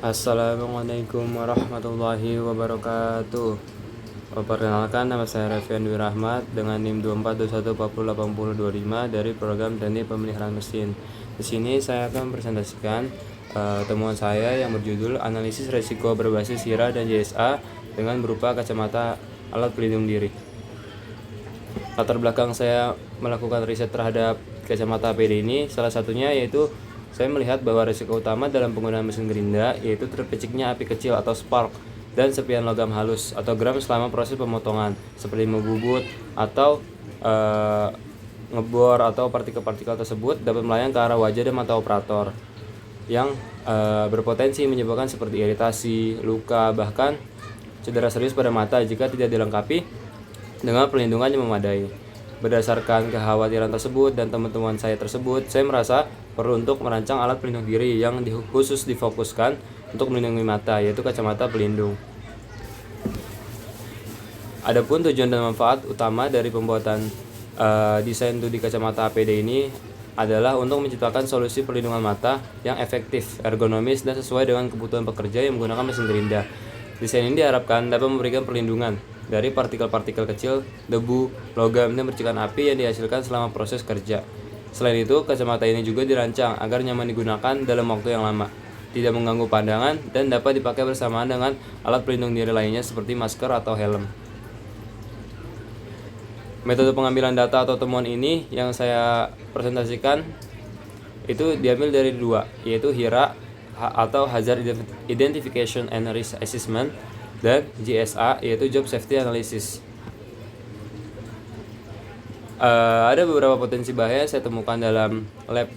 Assalamualaikum warahmatullahi wabarakatuh. Perkenalkan, nama saya Revian Dwi Rahmat dengan NIM 2421408025 dari program Teknik Pemeliharaan Mesin. Di sini saya akan presentasikan temuan saya yang berjudul Analisis Resiko Berbasis HIRA dan JSA dengan berupa kacamata alat pelindung diri. Latar belakang saya melakukan riset terhadap kacamata APD ini salah satunya yaitu saya melihat bahwa risiko utama dalam penggunaan mesin gerinda yaitu terpiciknya api kecil atau spark dan serpihan logam halus atau gram selama proses pemotongan seperti membubut atau ngebor, atau partikel-partikel tersebut dapat melayang ke arah wajah dan mata operator yang berpotensi menyebabkan seperti iritasi, luka, bahkan cedera serius pada mata jika tidak dilengkapi dengan perlindungan yang memadai. Berdasarkan kekhawatiran tersebut dan teman-teman saya tersebut, saya merasa perlu untuk merancang alat pelindung diri yang khusus difokuskan untuk melindungi mata, yaitu kacamata pelindung. Adapun tujuan dan manfaat utama dari pembuatan desain 2D kacamata APD ini adalah untuk menciptakan solusi perlindungan mata yang efektif, ergonomis, dan sesuai dengan kebutuhan pekerja yang menggunakan mesin gerinda. Desain ini diharapkan dapat memberikan perlindungan dari partikel-partikel kecil, debu, logam, dan percikan api yang dihasilkan selama proses kerja. Selain itu, kacamata ini juga dirancang agar nyaman digunakan dalam waktu yang lama, tidak mengganggu pandangan, dan dapat dipakai bersamaan dengan alat pelindung diri lainnya seperti masker atau helm. Metode pengambilan data atau temuan ini yang saya presentasikan itu diambil dari dua, yaitu HIRA atau Hazard Identification and Risk Assessment, dan JSA yaitu Job Safety Analysis. Ada beberapa potensi bahaya yang saya temukan dalam lab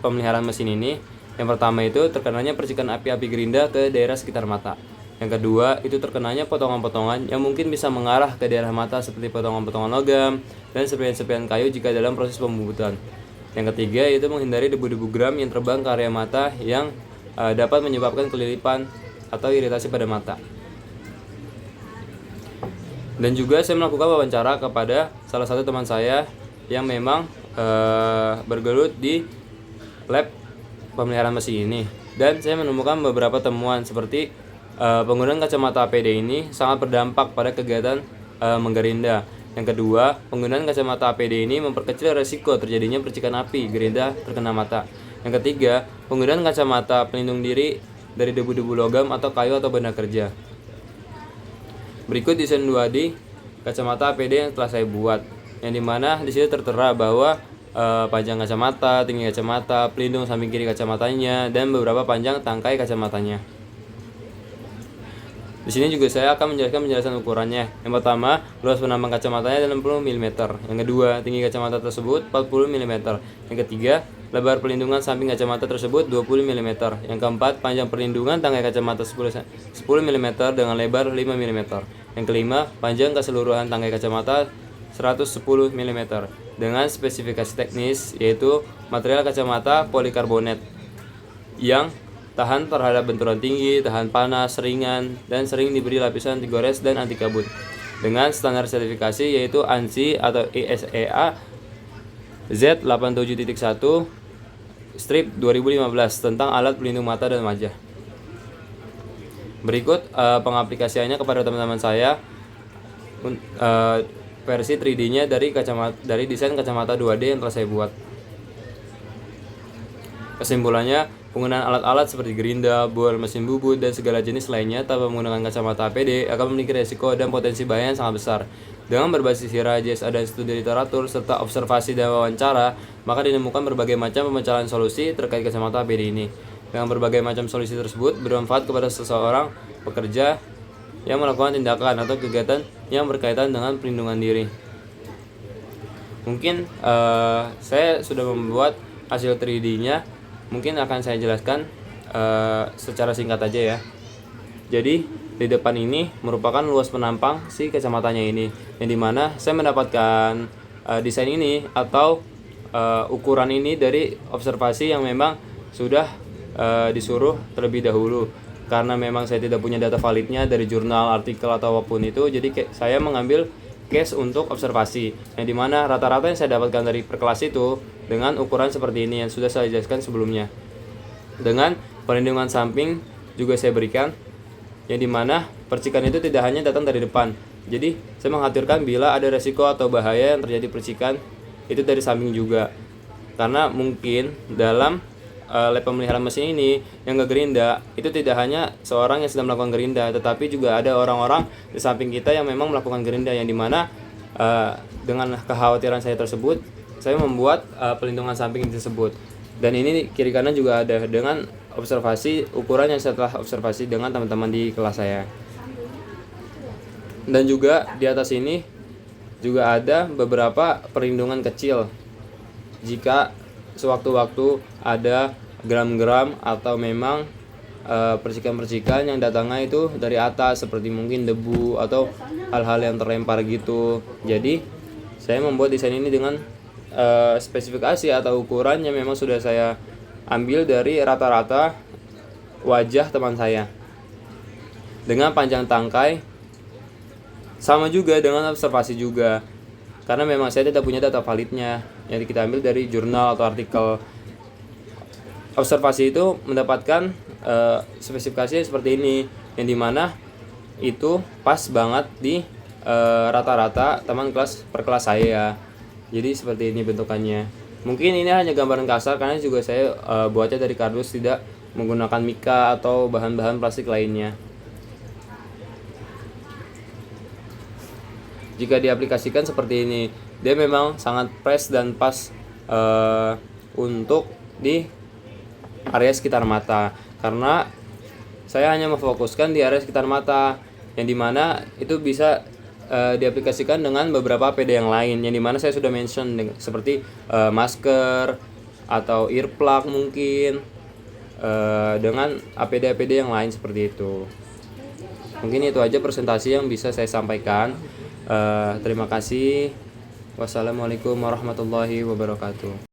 pemeliharaan mesin ini. Yang pertama itu terkenanya percikan api gerinda ke daerah sekitar mata. Yang kedua itu terkenanya potongan-potongan yang mungkin bisa mengarah ke daerah mata seperti potongan-potongan logam dan serpihan-serpihan kayu jika dalam proses pembubutan. Yang ketiga itu menghindari debu-debu gram yang terbang ke area mata yang dapat menyebabkan kelilipan atau iritasi pada mata. Dan juga saya melakukan wawancara kepada salah satu teman saya yang memang bergelut di lab pemeliharaan mesin ini, dan saya menemukan beberapa temuan seperti penggunaan kacamata APD ini sangat berdampak pada kegiatan menggerinda. Yang kedua, penggunaan kacamata APD ini memperkecil resiko terjadinya percikan api gerinda terkena mata. Yang ketiga, penggunaan kacamata pelindung diri dari debu-debu logam atau kayu atau benda kerja. Berikut desain 2D kacamata APD yang telah saya buat, yang dimana di sini tertera bahwa panjang kacamata, tinggi kacamata, pelindung samping kiri kacamatanya, dan beberapa panjang tangkai kacamatanya. Di sini juga saya akan menjelaskan ukurannya. Yang pertama, luas penambang kacamatanya 60 mm. Yang kedua, tinggi kacamata tersebut 40 mm. Yang ketiga, lebar pelindungan samping kacamata tersebut 20 mm. Yang keempat, panjang perlindungan tangkai kacamata 10 mm dengan lebar 5 mm. Yang kelima, panjang keseluruhan tangkai kacamata 110 mm dengan spesifikasi teknis yaitu material kacamata polikarbonat yang tahan terhadap benturan tinggi, tahan panas, ringan, dan sering diberi lapisan anti gores dan anti kabut dengan standar sertifikasi yaitu ANSI atau ISEA Z87.1/2015 tentang alat pelindung mata dan wajah. Berikut pengaplikasiannya kepada teman-teman saya versi 3D-nya dari desain kacamata 2D yang telah saya buat. Kesimpulannya, penggunaan alat-alat seperti gerinda, bor, mesin bubut, dan segala jenis lainnya tanpa menggunakan kacamata APD akan memiliki resiko dan potensi bahaya yang sangat besar. Dengan berbasis HIRA, JSA, dan studi literatur, serta observasi dan wawancara, maka dinemukan berbagai macam pemecahan solusi terkait kacamata APD ini. Dengan berbagai macam solusi tersebut bermanfaat kepada seseorang pekerja yang melakukan tindakan atau kegiatan yang berkaitan dengan perlindungan diri. Mungkin saya sudah membuat hasil 3D-nya. Mungkin akan saya jelaskan secara singkat aja ya. Jadi di depan ini merupakan luas penampang si kacamatanya ini, yang dimana saya mendapatkan desain ini atau ukuran ini dari observasi yang memang sudah disuruh terlebih dahulu. Karena memang saya tidak punya data validnya dari jurnal, artikel, atau apapun itu, jadi saya mengambil case untuk observasi, yang dimana rata-rata yang saya dapatkan dari per kelas itu dengan ukuran seperti ini yang sudah saya jelaskan sebelumnya. Dengan perlindungan samping juga saya berikan, yang dimana percikan itu tidak hanya datang dari depan. Jadi saya mengkhawatirkan bila ada resiko atau bahaya yang terjadi percikan itu dari samping juga. Karena mungkin dalam lab pemeliharaan mesin ini yang ngegerinda itu tidak hanya seorang yang sedang melakukan gerinda, tetapi juga ada orang-orang di samping kita yang memang melakukan gerinda, yang dimana dengan kekhawatiran saya tersebut saya membuat pelindungan samping tersebut. Dan ini kiri kanan juga ada dengan observasi ukuran yang setelah observasi dengan teman-teman di kelas saya. Dan juga di atas ini juga ada beberapa perlindungan kecil jika sewaktu-waktu ada gram-gram atau memang percikan-percikan yang datangnya itu dari atas, seperti mungkin debu atau hal-hal yang terlempar gitu. Jadi saya membuat desain ini dengan spesifikasi atau ukuran yang memang sudah saya ambil dari rata-rata wajah teman saya, dengan panjang tangkai sama juga dengan observasi juga, karena memang saya tidak punya data validnya yang kita ambil dari jurnal atau artikel. Observasi itu mendapatkan spesifikasi seperti ini, yang dimana itu pas banget di rata-rata teman kelas per kelas saya. Jadi seperti ini bentukannya. Mungkin ini hanya gambaran kasar karena juga saya buatnya dari kardus, tidak menggunakan mika atau bahan-bahan plastik lainnya. Jika diaplikasikan seperti ini, dia memang sangat fresh dan pas untuk di area sekitar mata, karena saya hanya memfokuskan di area sekitar mata, yang dimana itu bisa diaplikasikan dengan beberapa APD yang lain, yang dimana saya sudah mention seperti masker atau earplug mungkin, dengan APD-APD yang lain seperti itu. Mungkin itu aja presentasi yang bisa saya sampaikan. Terima kasih. Wassalamualaikum warahmatullahi wabarakatuh.